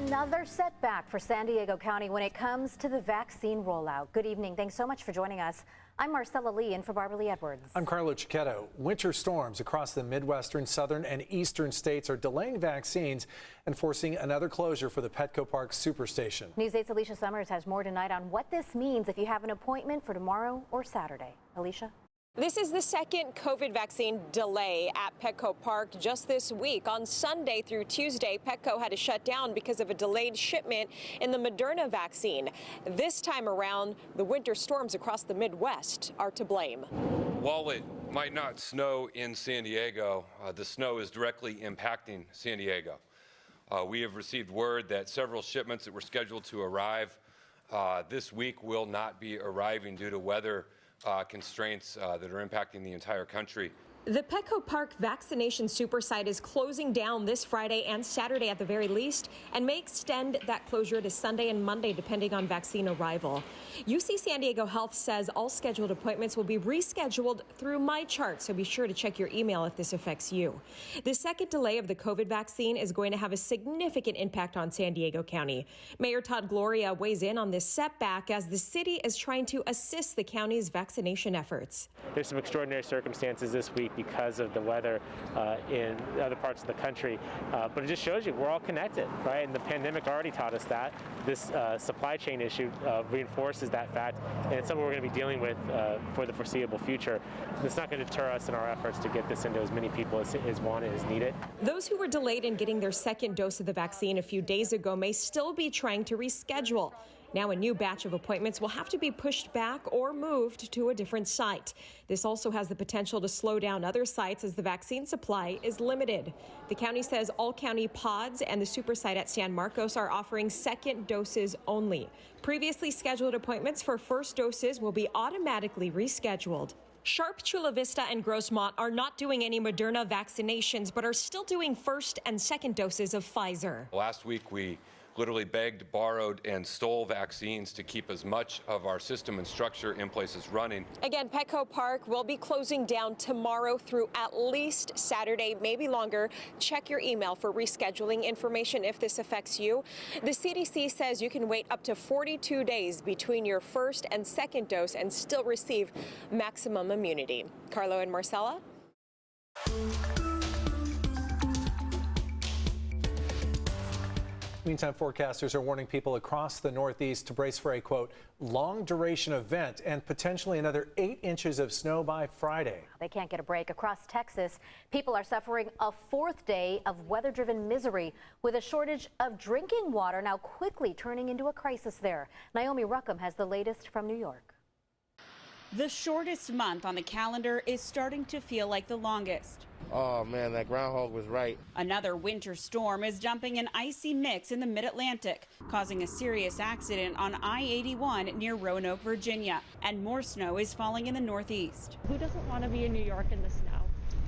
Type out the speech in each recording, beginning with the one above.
Another setback for San Diego County when it comes to the vaccine rollout. Good evening. Thanks so much for joining us. I'm Marcella Lee in for Barbara Lee Edwards. I'm Carlo Cicchetto. Winter storms across the Midwestern, southern, and eastern states are delaying vaccines and forcing another closure for the Petco Park Superstation. News 8's Alicia Summers has more tonight on what this means if you have an appointment for tomorrow or Saturday. Alicia? This is the second COVID vaccine delay at Petco Park just this week. On Sunday through Tuesday, Petco had to shut down because of a delayed shipment in the Moderna vaccine. This time around, the winter storms across the Midwest are to blame. While it might not snow in San Diego, the snow is directly impacting San Diego. We have received word that several shipments that were scheduled to arrive this week will not be arriving due to weather constraints that are impacting the entire country. The Petco Park vaccination super site is closing down this Friday and Saturday at the very least, and may extend that closure to Sunday and Monday depending on vaccine arrival. UC San Diego Health says all scheduled appointments will be rescheduled through MyChart, so be sure to check your email if this affects you. The second delay of the COVID vaccine is going to have a significant impact on San Diego County. Mayor Todd Gloria weighs in on this setback as the city is trying to assist the county's vaccination efforts. There's some extraordinary circumstances this week because of the weather in other parts of the country, but it just shows you we're all connected, right? And the pandemic already taught us that. This supply chain issue reinforces that fact, and it's something we're going to be dealing with for the foreseeable future. It's not going to deter us in our efforts to get this into as many people as wanted, as needed. Those who were delayed in getting their second dose of the vaccine a few days ago may still be trying to reschedule. Now a new batch of appointments will have to be pushed back or moved to a different site. This also has the potential to slow down other sites as the vaccine supply is limited. The county says all county pods and the super site at San Marcos are offering second doses only. Previously scheduled appointments for first doses will be automatically rescheduled. Sharp, Chula Vista, and Grossmont are not doing any Moderna vaccinations, but are still doing first and second doses of Pfizer. Last week, we literally begged, borrowed, and stole vaccines to keep as much of our system and structure in place as running. Again, Petco Park will be closing down tomorrow through at least Saturday, maybe longer. Check your email for rescheduling information if this affects you. The CDC says you can wait up to 42 days between your first and second dose and still receive maximum immunity. Carlo and Marcella. Meantime, forecasters are warning people across the Northeast to brace for a, quote, long-duration event and potentially another 8 inches of snow by Friday. They can't get a break. Across Texas, people are suffering a fourth day of weather-driven misery with a shortage of drinking water now quickly turning into a crisis there. Naomi Ruckham has the latest from New York. The shortest month on the calendar is starting to feel like the longest. Oh man, that groundhog was right. Another winter storm is dumping an icy mix in the mid-Atlantic, causing a serious accident on I-81 near Roanoke, Virginia. And more snow is falling in the Northeast. Who doesn't want to be in New York in the snow?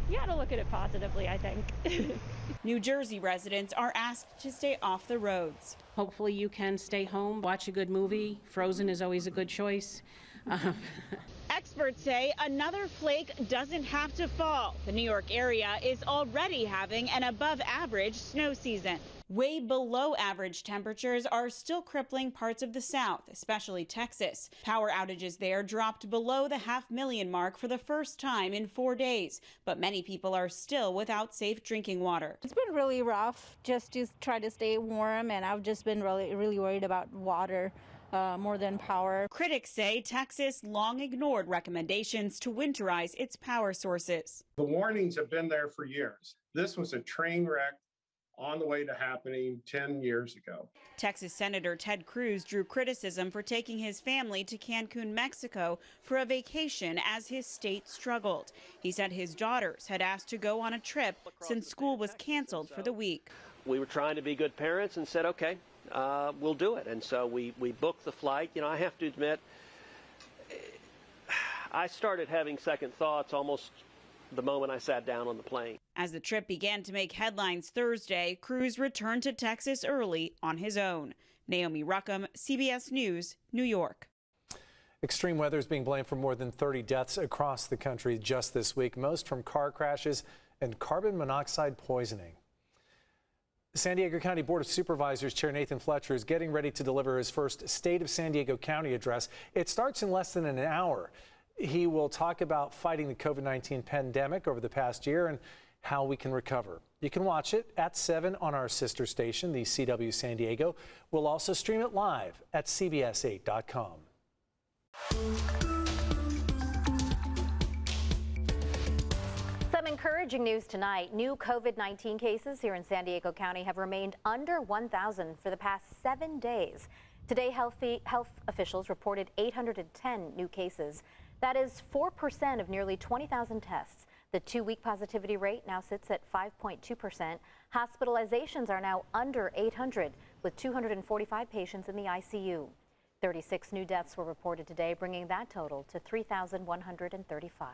You got to look at it positively, I think. New Jersey residents are asked to stay off the roads. Hopefully you can stay home, watch a good movie. Frozen is always a good choice. Experts say another flake doesn't have to fall. The New York area is already having an above-average snow season. Way below average temperatures are still crippling parts of the South, especially Texas. Power outages there dropped below the 500,000 mark for the first time in 4 days, but many people are still without safe drinking water. It's been really rough just to try to stay warm, and I've just been really worried about water. More than power. Critics say Texas long ignored recommendations to winterize its power sources. The warnings have been there for years. This was a train wreck on the way to happening 10 years ago. Texas Senator Ted Cruz drew criticism for taking his family to Cancun, Mexico for a vacation as his state struggled. He said his daughters had asked to go on a trip since school was canceled for the week. We were trying to be good parents and said, okay, we'll do it. And so we booked the flight. You know, I have to admit, I started having second thoughts almost the moment I sat down on the plane. As the trip began to make headlines Thursday, Cruz returned to Texas early on his own. Naomi Ruckham, CBS News, New York. Extreme weather is being blamed for more than 30 deaths across the country just this week, most from car crashes and carbon monoxide poisoning. San Diego County Board of Supervisors Chair Nathan Fletcher is getting ready to deliver his first State of San Diego County address. It starts in less than an hour. He will talk about fighting the COVID-19 pandemic over the past year and how we can recover. You can watch it at 7 on our sister station, the CW San Diego. We'll also stream it live at CBS8.com. Some encouraging news tonight. New COVID-19 cases here in San Diego County have remained under 1,000 for the past 7 days. Today, health officials reported 810 new cases. That is 4% of nearly 20,000 tests. The 2-week positivity rate now sits at 5.2%. Hospitalizations are now under 800, with 245 patients in the ICU. 36 new deaths were reported today, bringing that total to 3,135.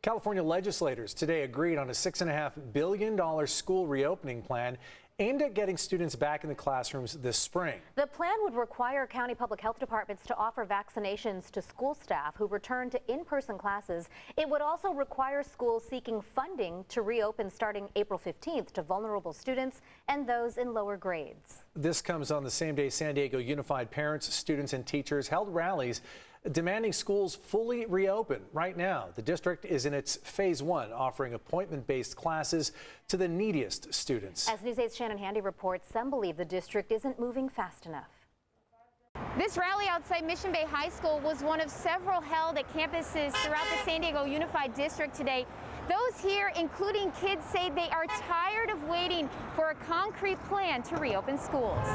California legislators today agreed on a $6.5 billion school reopening plan aimed at getting students back in the classrooms this spring. The plan would require county public health departments to offer vaccinations to school staff who return to in-person classes. It would also require schools seeking funding to reopen starting April 15th to vulnerable students and those in lower grades. This comes on the same day San Diego Unified parents, students, and teachers held rallies demanding schools fully reopen. Right now, the district is in its phase 1, offering appointment-based classes to the neediest students. As News 8's Shannon Handy reports, some believe the district isn't moving fast enough. This rally outside Mission Bay High School was one of several held at campuses throughout the San Diego Unified District today. Those here, including kids, say they are tired of waiting for a concrete plan to reopen schools.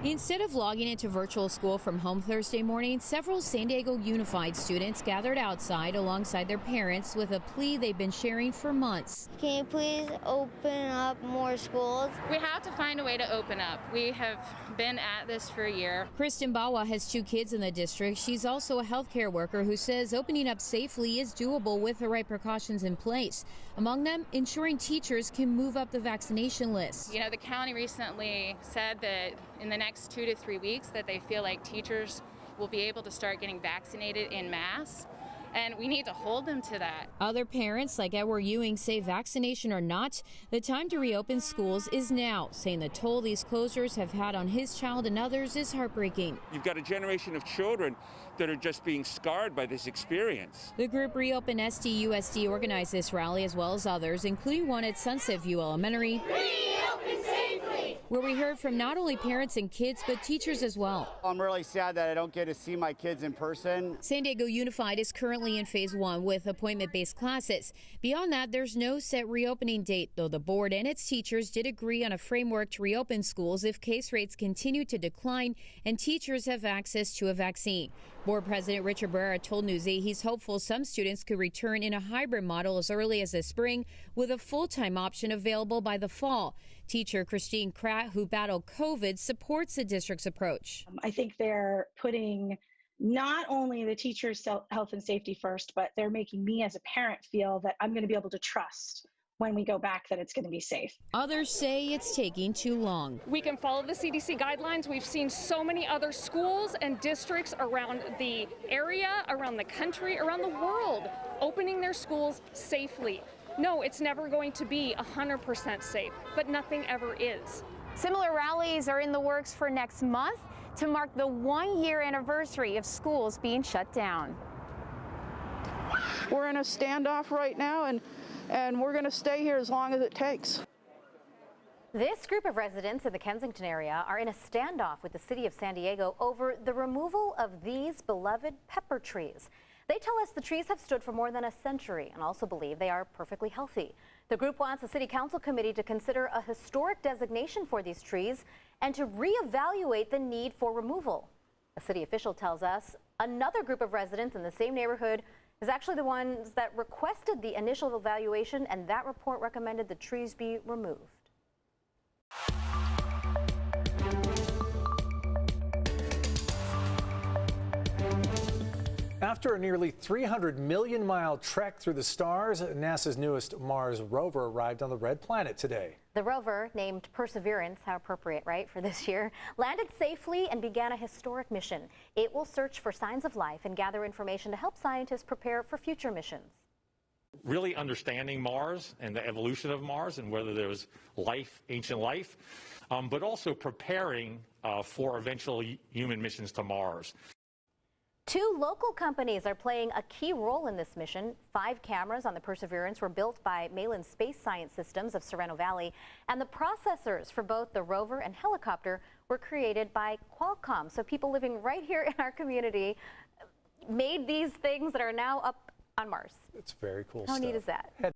Instead of logging into virtual school from home Thursday morning, several San Diego Unified students gathered outside alongside their parents with a plea they've been sharing for months. Can you please open up more schools? We have to find a way to open up. We have been at this for a year. Kristen Bawa has 2 kids in the district. She's also a healthcare worker who says opening up safely is doable with the right precautions in place. Among them, ensuring teachers can move up the vaccination list. You know, the county recently said that in the next 2 to 3 weeks that they feel like teachers will be able to start getting vaccinated en masse. And we need to hold them to that. Other parents, like Edward Ewing, say vaccination or not, the time to reopen schools is now, saying the toll these closures have had on his child and others is heartbreaking. You've got a generation of children that are just being scarred by this experience. The group Reopen SDUSD organized this rally as well as others, including one at Sunset View Elementary, where we heard from not only parents and kids, but teachers as well. I'm really sad that I don't get to see my kids in person. San Diego Unified is currently in phase 1 with appointment-based classes. Beyond that, there's no set reopening date, though the board and its teachers did agree on a framework to reopen schools if case rates continue to decline and teachers have access to a vaccine. Board President Richard Barrera told News 8 he's hopeful some students could return in a hybrid model as early as the spring, with a full-time option available by the fall. Teacher Christine Kratt, who battled COVID, supports the district's approach. I think they're putting not only the teachers' health and safety first, but they're making me as a parent feel that I'm going to be able to trust when we go back that it's going to be safe. Others say it's taking too long. We can follow the CDC guidelines. We've seen so many other schools and districts around the area, around the country, around the world, opening their schools safely. No, it's never going to be 100% safe, but nothing ever is. Similar rallies are in the works for next month to mark the 1-year anniversary of schools being shut down. We're in a standoff right now, and we're going to stay here as long as it takes. This group of residents in the Kensington area are in a standoff with the city of San Diego over the removal of these beloved pepper trees. They tell us the trees have stood for more than a century and also believe they are perfectly healthy. The group wants the city council committee to consider a historic designation for these trees and to reevaluate the need for removal. A city official tells us another group of residents in the same neighborhood is actually the ones that requested the initial evaluation, and that report recommended the trees be removed. After a nearly 300 million mile trek through the stars, NASA's newest Mars rover arrived on the red planet today. The rover, named Perseverance, how appropriate, right, for this year, landed safely and began a historic mission. It will search for signs of life and gather information to help scientists prepare for future missions. Really understanding Mars and the evolution of Mars and whether there was life, ancient life, but also preparing for eventual human missions to Mars. 2 local companies are playing a key role in this mission. 5 cameras on the Perseverance were built by Malin Space Science Systems of Sorrento Valley, and the processors for both the rover and helicopter were created by Qualcomm. So people living right here in our community made these things that are now up on Mars. It's very cool How stuff. neat is that?